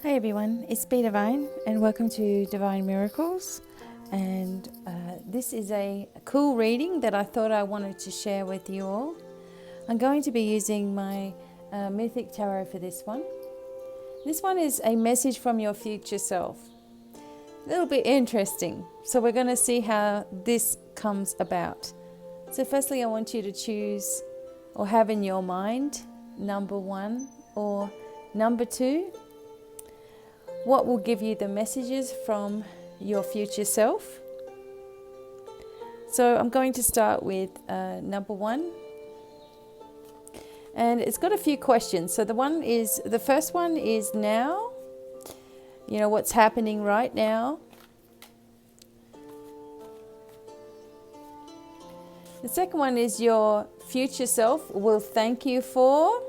Hey everyone, it's BDevine and welcome to Divine Miracles. And this is a cool reading that I thought I wanted to share with you all. I'm going to be using my Mythic Tarot for this one. This one is a message from your future self. A little bit interesting. So we're going to see how this comes about. So firstly, I want you to choose or have in your mind number 1 or number 2. What will give you the messages from your future self? So I'm going to start with number 1. And it's got a few questions. So the first one is now. You know, what's happening right now. The second one is your future self will thank you for.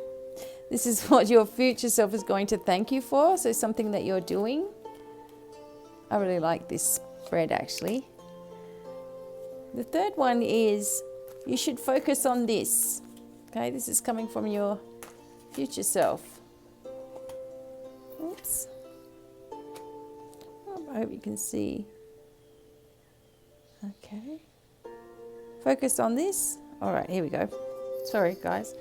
This is what your future self is going to thank you for. So something that you're doing. I really like this spread actually. The third one is you should focus on this. Okay, this is coming from your future self. Oops. I hope you can see. Okay. Focus on this. All right, here we go. Sorry, guys.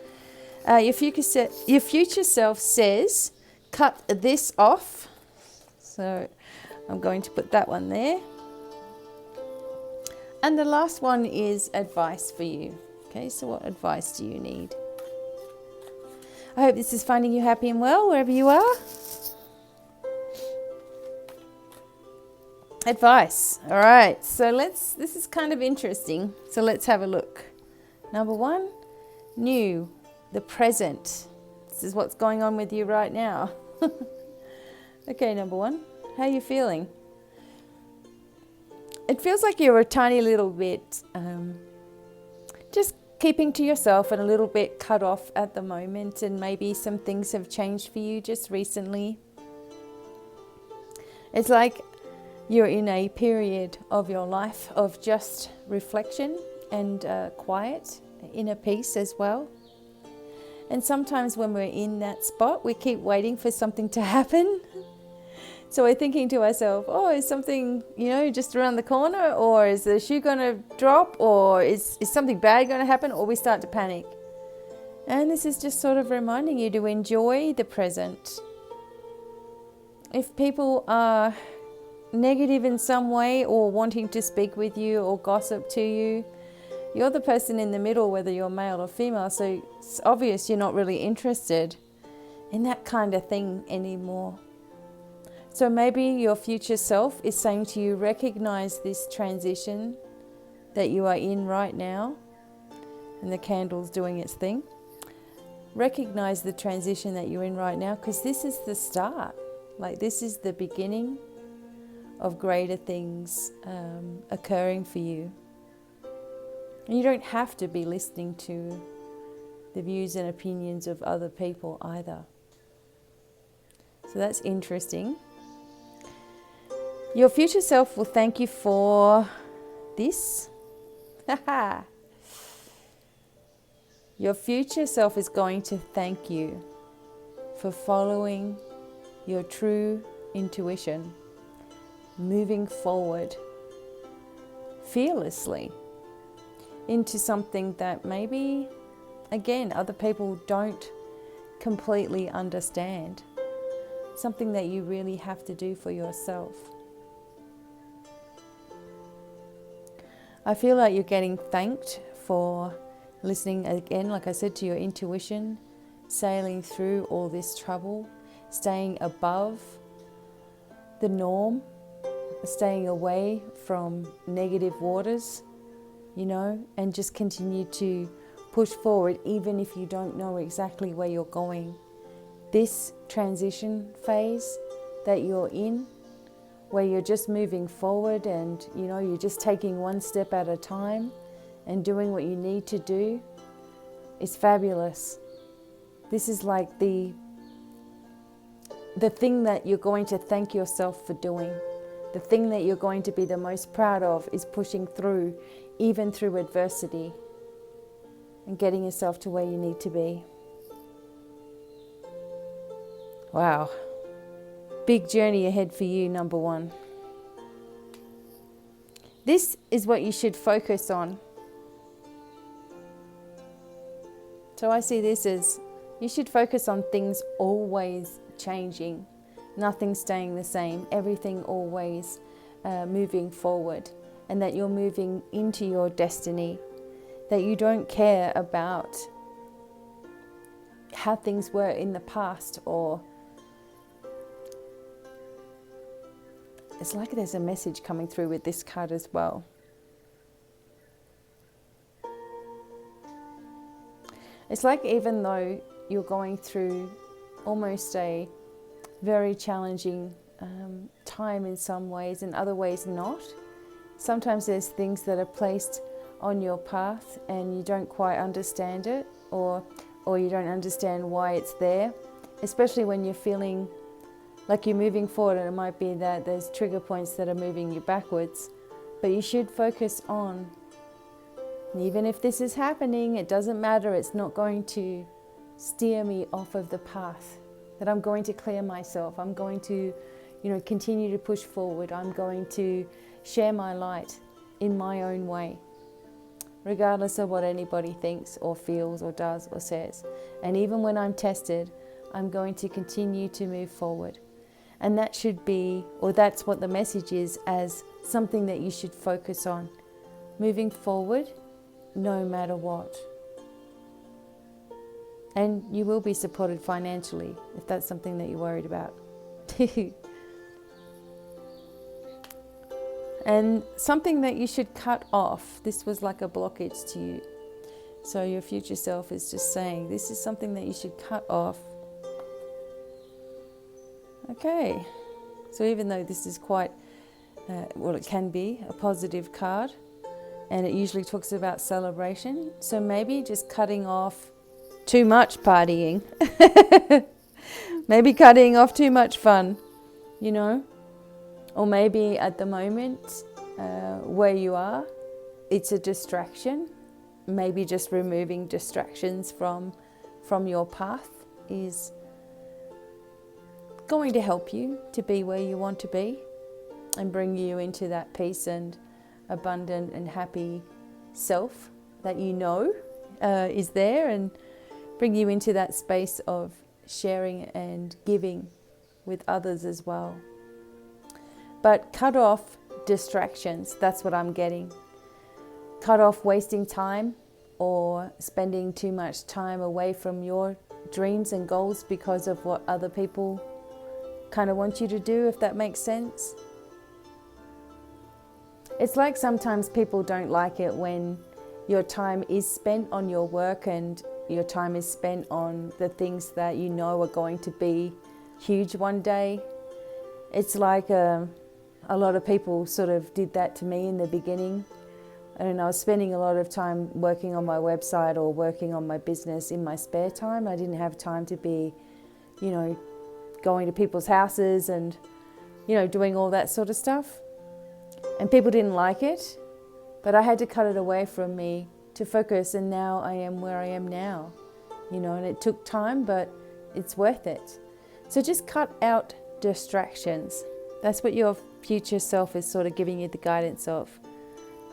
Your future self says, cut this off. So I'm going to put that one there. And the last one is advice for you. Okay, so what advice do you need? I hope this is finding you happy and well wherever you are. Advice. All right, so this is kind of interesting. So let's have a look. Number 1, new. The present. This is what's going on with you right now. Okay, number 1. How are you feeling? It feels like you're a tiny little bit just keeping to yourself and a little bit cut off at the moment, and maybe some things have changed for you just recently. It's like you're in a period of your life of just reflection and quiet, inner peace as well. And sometimes when we're in that spot, we keep waiting for something to happen. So we're thinking to ourselves, oh, is something, just around the corner? Or is the shoe going to drop? Or is something bad going to happen? Or we start to panic. And this is just sort of reminding you to enjoy the present. If people are negative in some way or wanting to speak with you or gossip to you, you're the person in the middle, whether you're male or female, so it's obvious you're not really interested in that kind of thing anymore. So maybe your future self is saying to you, recognize this transition that you are in right now, and the candle's doing its thing. Recognize the transition that you're in right now, because this is the start. Like, this is the beginning of greater things occurring for you. And you don't have to be listening to the views and opinions of other people either. So that's interesting. Your future self will thank you for this. Your future self is going to thank you for following your true intuition, moving forward fearlessly into something that maybe, again, other people don't completely understand. Something that you really have to do for yourself. I feel like you're getting thanked for listening, again, like I said, to your intuition, sailing through all this trouble, staying above the norm, staying away from negative waters, and just continue to push forward even if you don't know exactly where you're going. This transition phase that you're in, where you're just moving forward and you're just taking one step at a time and doing what you need to do, is fabulous. This is like the thing that you're going to thank yourself for doing. The thing that you're going to be the most proud of is pushing through, even through adversity, and getting yourself to where you need to be. Wow. big journey ahead for you, number one. This is what you should focus on. So I see this as you should focus on things always changing, nothing staying the same, everything always moving forward, and that you're moving into your destiny, that you don't care about how things were in the past, or it's like there's a message coming through with this card as well. It's like even though you're going through almost a very challenging time in some ways, in other ways not. Sometimes there's things that are placed on your path and you don't quite understand it, or you don't understand why it's there, especially when you're feeling like you're moving forward, and it might be that there's trigger points that are moving you backwards. But you should focus on, even if this is happening, it doesn't matter, it's not going to steer me off of the path, that I'm going to clear myself, I'm going to, continue to push forward, I'm going to share my light in my own way, regardless of what anybody thinks or feels or does or says. And even when I'm tested, I'm going to continue to move forward. And that should be, or that's what the message is, as something that you should focus on. Moving forward, no matter what. And you will be supported financially, if that's something that you're worried about. And something that you should cut off. This was like a blockage to you. So your future self is just saying, this is something that you should cut off. Okay. So even though this is quite, it can be a positive card, and it usually talks about celebration. So maybe just cutting off too much partying. Maybe cutting off too much fun, Or maybe at the moment where you are, it's a distraction. Maybe just removing distractions from your path is going to help you to be where you want to be and bring you into that peace and abundant and happy self that is there, and bring you into that space of sharing and giving with others as well. But cut off distractions, that's what I'm getting. Cut off wasting time or spending too much time away from your dreams and goals because of what other people kind of want you to do, if that makes sense. It's like sometimes people don't like it when your time is spent on your work and your time is spent on the things that are going to be huge one day. It's like a lot of people sort of did that to me in the beginning. And I was spending a lot of time working on my website or working on my business in my spare time. I didn't have time to be, going to people's houses and, doing all that sort of stuff. And people didn't like it, but I had to cut it away from me to focus, and now I am where I am now, and it took time, but it's worth it. So just cut out distractions. That's what your future self is sort of giving you the guidance of.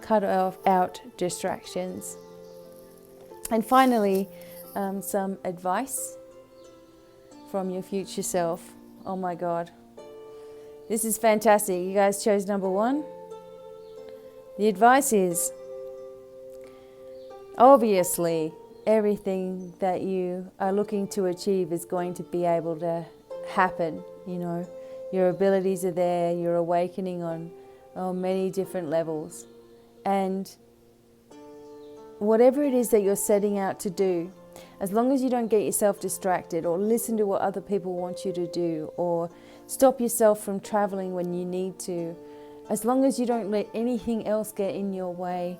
Cut out distractions. And finally, some advice from your future self. Oh my God. This is fantastic. You guys chose number one. The advice is, obviously, everything that you are looking to achieve is going to be able to happen. Your abilities are there. You're awakening on many different levels. And whatever it is that you're setting out to do, as long as you don't get yourself distracted or listen to what other people want you to do or stop yourself from traveling when you need to, as long as you don't let anything else get in your way,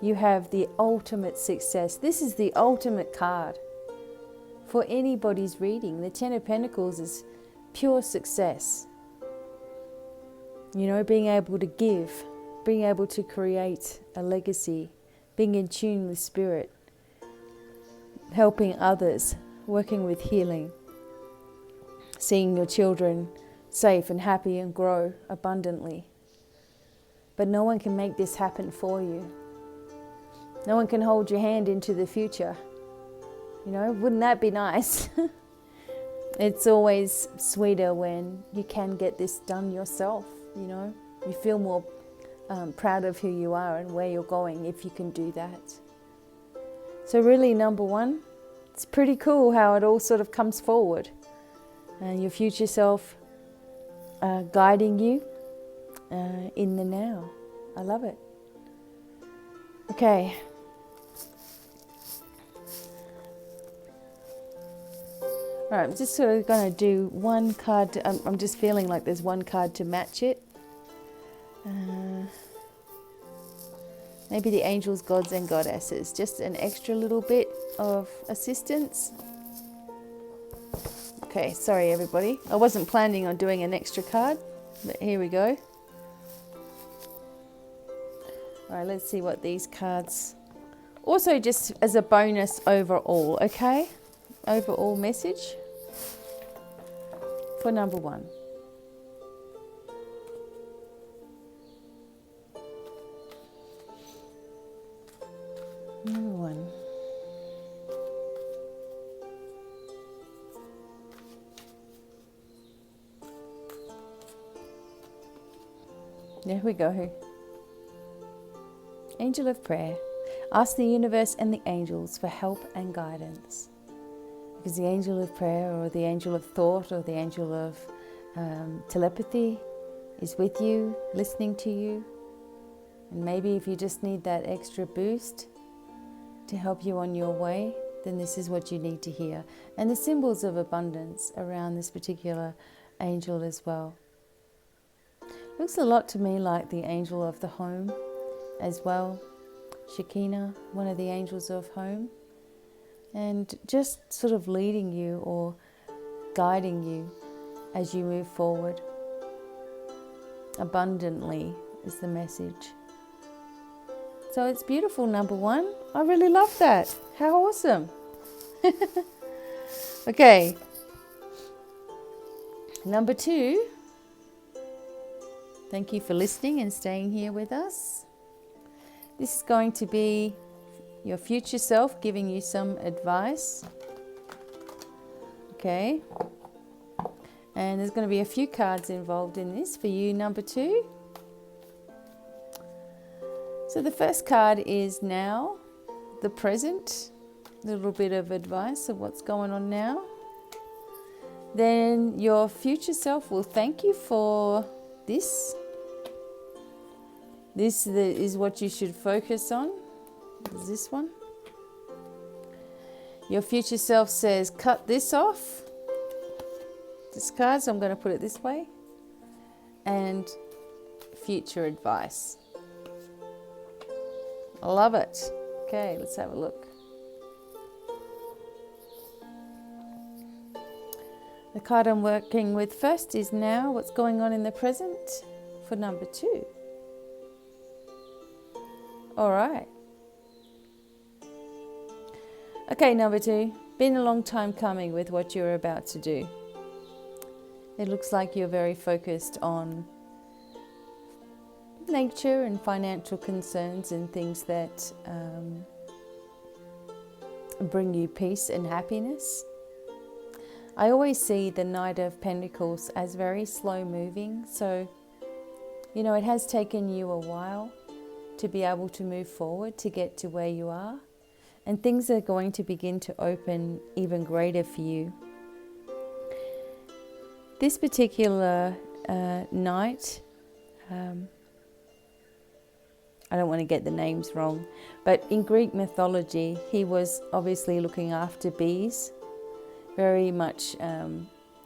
you have the ultimate success. This is the ultimate card for anybody's reading. The Ten of Pentacles is pure success. Being able to give, being able to create a legacy, being in tune with spirit, helping others, working with healing, seeing your children safe and happy and grow abundantly. But no one can make this happen for you. No one can hold your hand into the future. You know, wouldn't that be nice? It's always sweeter when you can get this done yourself, you know. You feel more proud of who you are and where you're going if you can do that. So really, number one, it's pretty cool how it all sort of comes forward. Your future self guiding you in the now. I love it. Okay. All right, I'm just sort of going to do one card. I'm just feeling like there's one card to match it. Maybe the angels, gods and goddesses. Just an extra little bit of assistance. Okay, sorry everybody. I wasn't planning on doing an extra card, but here we go. All right, let's see what these cards... Also just as a bonus overall, okay? Overall message for number one. Number one. There we go. Angel of prayer. Ask the universe and the angels for help and guidance. Because the angel of prayer or the angel of thought or the angel of telepathy is with you, listening to you. And maybe if you just need that extra boost to help you on your way, then this is what you need to hear. And the symbols of abundance around this particular angel as well. Looks a lot to me like the angel of the home as well. Shekinah, one of the angels of home. And just sort of leading you or guiding you as you move forward. Abundantly is the message. So it's beautiful, number one. I really love that. How awesome. Okay. Number two. Thank you for listening and staying here with us. This is going to be your future self giving you some advice. Okay. And there's going to be a few cards involved in this for you, number two. So the first card is now, the present, a little bit of advice of what's going on now. Then your future self will thank you for this. This is what you should focus on. Is this one? Your future self says, cut this off. Discard, so I'm going to put it this way. And future advice. I love it. Okay, let's have a look. The card I'm working with first is now, what's going on in the present for number two. All right. Okay, number two, been a long time coming with what you're about to do. It looks like you're very focused on nature and financial concerns and things that bring you peace and happiness. I always see the Knight of Pentacles as very slow moving. So, you know, it has taken you a while to be able to move forward, to get to where you are. And things are going to begin to open even greater for you. This particular knight, I don't want to get the names wrong, but in Greek mythology, he was obviously looking after bees, very much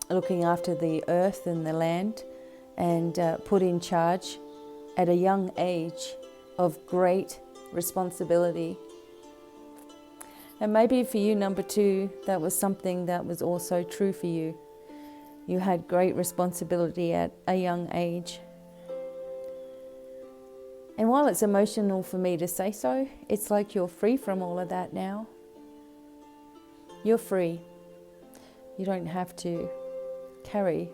looking after the earth and the land, and put in charge at a young age of great responsibility. And maybe for you, number two, that was something that was also true for you. You had great responsibility at a young age. And while it's emotional for me to say so, it's like you're free from all of that now. You're free. You don't have to carry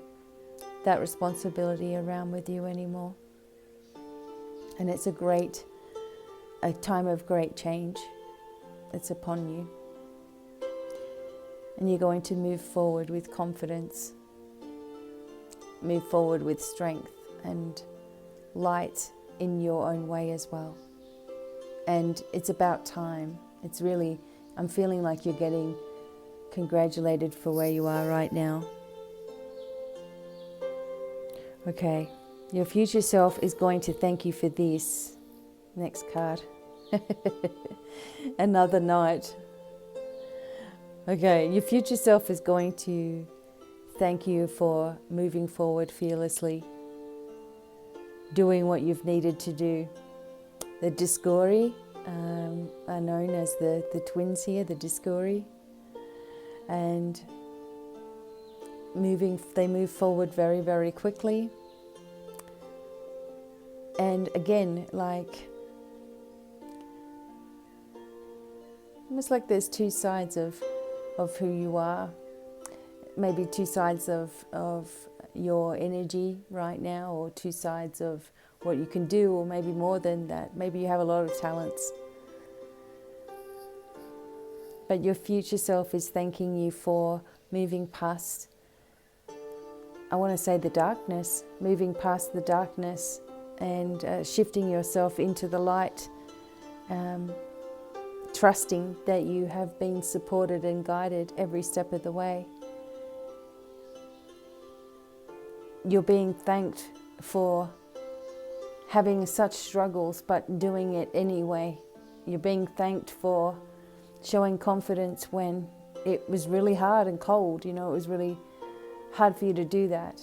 that responsibility around with you anymore. And it's a time of great change that's upon you. And you're going to move forward with confidence, move forward with strength and light in your own way as well. And it's about time. It's really, I'm feeling like you're getting congratulated for where you are right now. Okay, your future self is going to thank you for this. Next card. Another knight. Okay, your future self is going to thank you for moving forward fearlessly, doing what you've needed to do. The Discori are known as the twins here, the Discori, and they move forward very, very quickly. And again, almost like there's two sides of who you are, maybe two sides of your energy right now, or two sides of what you can do, or maybe more than that. Maybe you have a lot of talents. But your future self is thanking you for moving past, I want to say, the darkness, moving past the darkness and shifting yourself into the light, trusting that you have been supported and guided every step of the way. You're being thanked for having such struggles but doing it anyway. You're being thanked for showing confidence when it was really hard and cold. It was really hard for you to do that.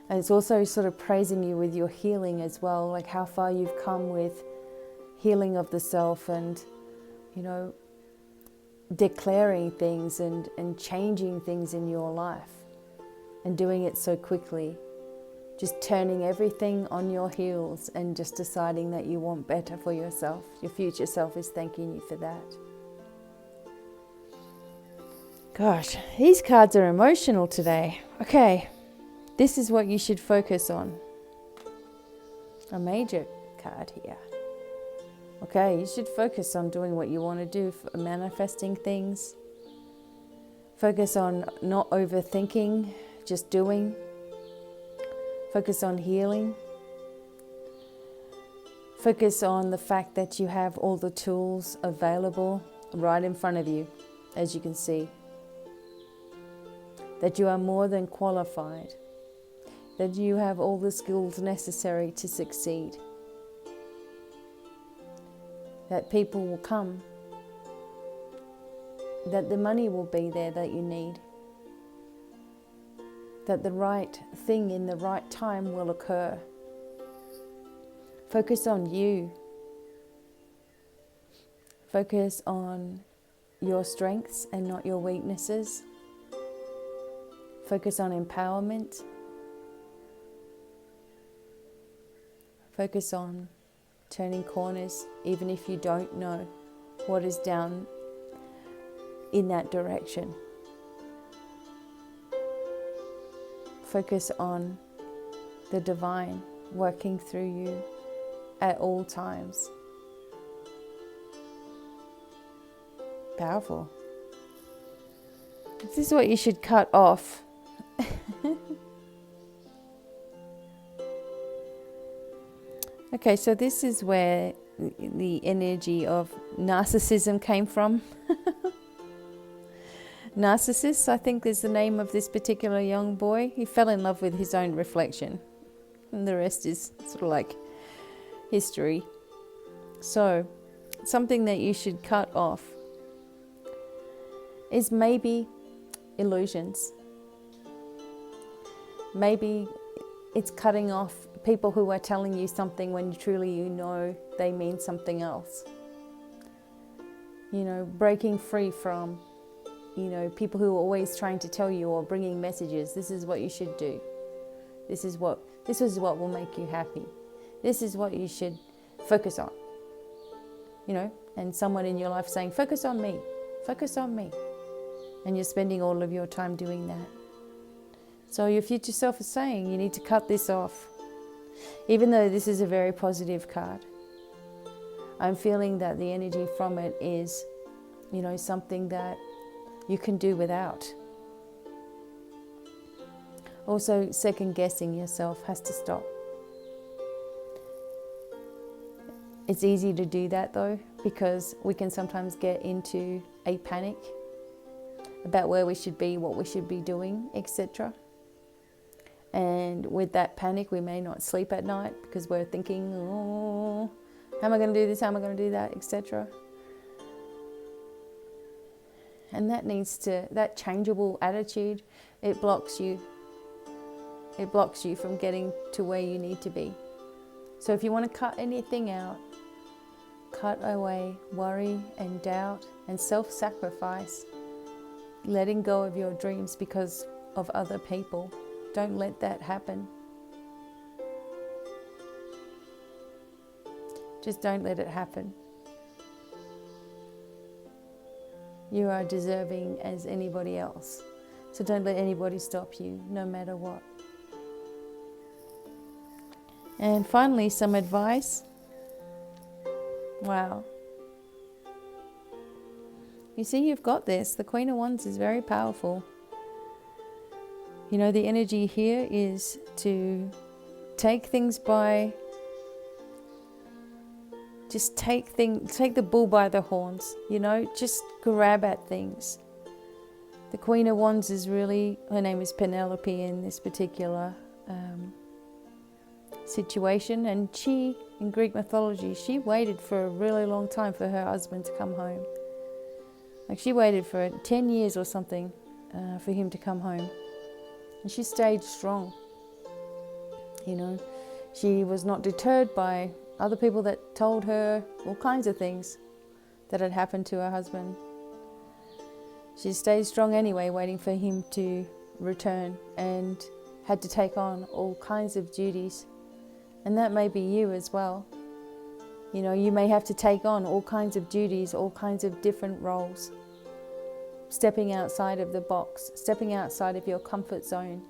And it's also sort of praising you with your healing as well, like how far you've come with healing of the self, and declaring things and changing things in your life, and doing it so quickly, just turning everything on your heels and just deciding that you want better for yourself. Your future self is thanking you for that. Gosh, these cards are emotional today. Okay, this is what you should focus on. A major card here. Okay, you should focus on doing what you want to do, for manifesting things. Focus on not overthinking, just doing. Focus on healing. Focus on the fact that you have all the tools available right in front of you, as you can see. That you are more than qualified. That you have all the skills necessary to succeed. That people will come. That the money will be there that you need. That the right thing in the right time will occur. Focus on you. Focus on your strengths and not your weaknesses. Focus on empowerment. Focus on turning corners, even if you don't know what is down in that direction. Focus on the divine working through you at all times. Powerful. This is what you should cut off. Okay, so this is where the energy of narcissism came from. Narcissus, I think, is the name of this particular young boy. He fell in love with his own reflection, and the rest is sort of like history. So, something that you should cut off is maybe illusions. Maybe it's cutting off people who are telling you something when truly you know they mean something else. Breaking free from people who are always trying to tell you or bringing messages. This is what you should do. This is what will make you happy. This is what you should focus on. And someone in your life saying, focus on me, focus on me. And you're spending all of your time doing that. So your future self is saying you need to cut this off. Even though this is a very positive card, I'm feeling that the energy from it is, something that you can do without. Also, second guessing yourself has to stop. It's easy to do that though, because we can sometimes get into a panic about where we should be, what we should be doing, etc. And with that panic, we may not sleep at night because we're thinking, oh, how am I going to do this? How am I going to do that? Etc. And that changeable attitude, it blocks you. It blocks you from getting to where you need to be. So if you want to cut anything out, cut away worry and doubt and self-sacrifice, letting go of your dreams because of other people. Don't let that happen. Just don't let it happen. You are deserving as anybody else. So don't let anybody stop you, no matter what. And finally, some advice. Wow. You see, you've got this. The Queen of Wands is very powerful. The energy here is to take things by, just take the bull by the horns, just grab at things. The Queen of Wands is really, her name is Penelope in this particular situation, and she, in Greek mythology, she waited for a really long time for her husband to come home. Like she waited for 10 years or something for him to come home. And she stayed strong. She was not deterred by other people that told her all kinds of things that had happened to her husband. She stayed strong anyway, waiting for him to return, and had to take on all kinds of duties. And that may be you as well. You may have to take on all kinds of duties, all kinds of different roles. Stepping outside of the box, stepping outside of your comfort zone,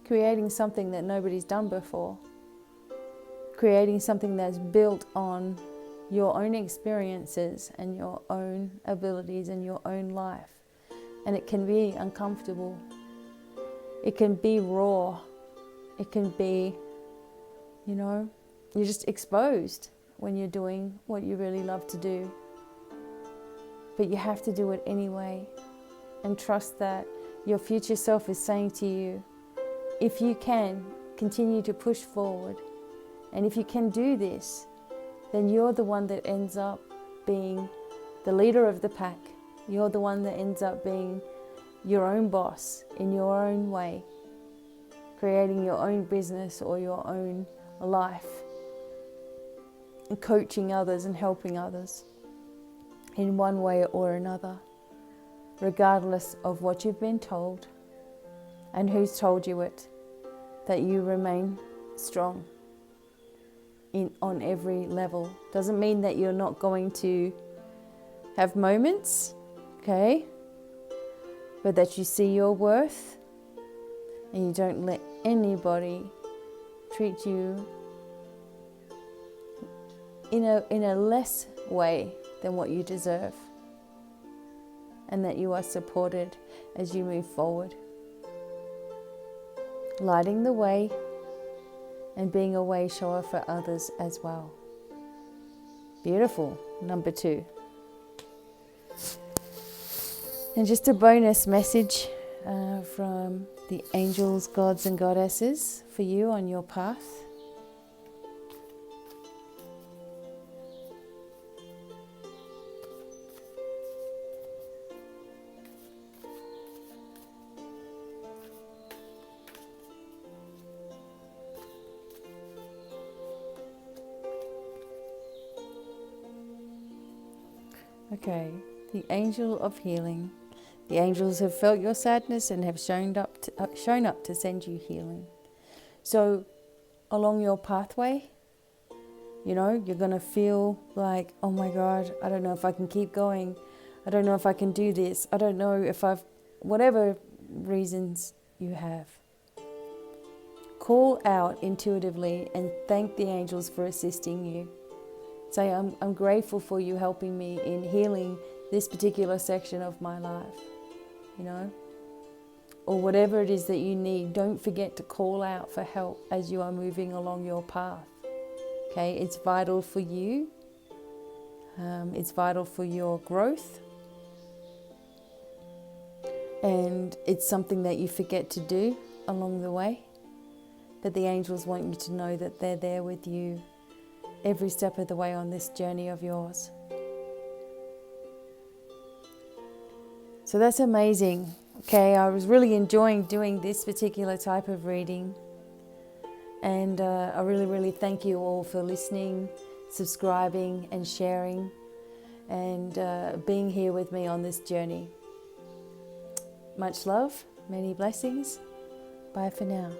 creating something that nobody's done before, creating something that's built on your own experiences and your own abilities and your own life. And it can be uncomfortable. It can be raw. It can be, you're just exposed when you're doing what you really love to do. But you have to do it anyway, and trust that your future self is saying to you, if you can, continue to push forward. And if you can do this, then you're the one that ends up being the leader of the pack. You're the one that ends up being your own boss in your own way, creating your own business or your own life, and coaching others and helping others in one way or another, regardless of what you've been told and who's told you it, that you remain strong on every level. Doesn't mean that you're not going to have moments, okay? But that you see your worth and you don't let anybody treat you in a less way than what you deserve, and that you are supported as you move forward, lighting the way and being a way shower for others as well. Beautiful. Number 2. And just a bonus message from the angels, gods and goddesses for you on your path. Okay, the angel of healing. The angels have felt your sadness and have shown up to send you healing. So along your pathway, you're going to feel like, oh my God, I don't know if I can keep going. I don't know if I can do this. I don't know if whatever reasons you have. call out intuitively and thank the angels for assisting you. Say, I'm grateful for you helping me in healing this particular section of my life, you know, or whatever it is that you need. Don't forget to call out for help as you are moving along your path. Okay, it's vital for you. It's vital for your growth. And it's something that you forget to do along the way. But the angels want you to know that they're there with you every step of the way on this journey of yours. So that's amazing. Okay, I was really enjoying doing this particular type of reading. And I really thank you all for listening, subscribing and sharing, and being here with me on this journey. Much love, many blessings. Bye for now.